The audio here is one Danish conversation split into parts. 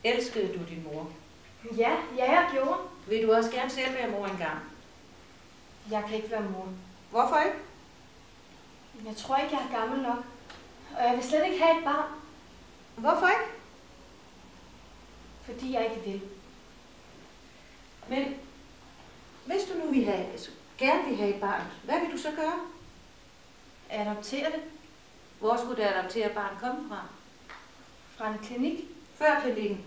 Elskede du din mor? Ja, jeg gjorde. Vil du også gerne selv være mor engang? Jeg kan ikke være mor. Hvorfor ikke? Jeg tror ikke, jeg er gammel nok. Og jeg vil slet ikke have et barn. Hvorfor ikke? Fordi jeg ikke vil. Men hvis du nu gerne vil have et barn, hvad vil du så gøre? Adoptere det Hvor skulle det adoptere barn komme fra? fra en klinik. Før klinikken.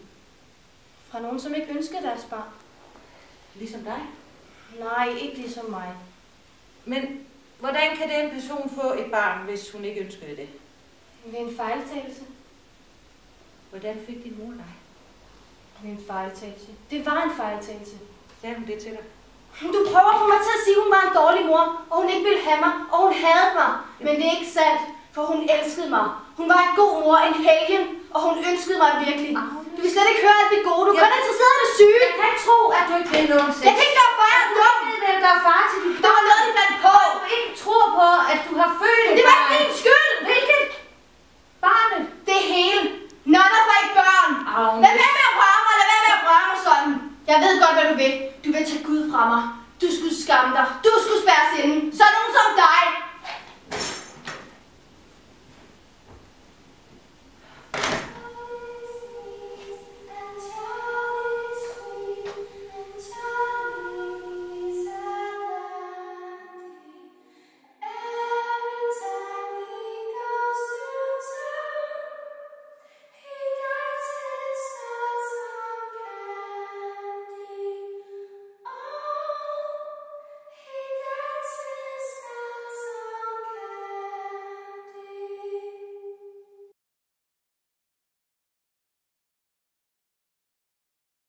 Fra nogen, som ikke ønsker deres barn. Ligesom dig. Nej, ikke ligesom mig. Men hvordan kan den person få et barn, hvis hun ikke ønskede det? Ved en fejltagelse. Hvordan fik din mor dig? Ved en fejltagelse. Det var en fejltagelse. Sagde hun det til dig? Du prøver at få mig til at sige, at hun var en dårlig mor, og hun ikke ville have mig, og hun hadede mig. Men det er ikke sandt, for hun elskede mig. Hun var en god mor, en helgen, og hun ønskede mig virkelig. Du vil slet ikke høre alt det gode. Du er kun interesseret i det syge. Jeg kan ikke tro, at du ikke vil noget Jeg kan ikke gøre for, at jeg er dum. Du vil gøre far til dit Det var noget, de fandt på. Du ikke tror på, at du har født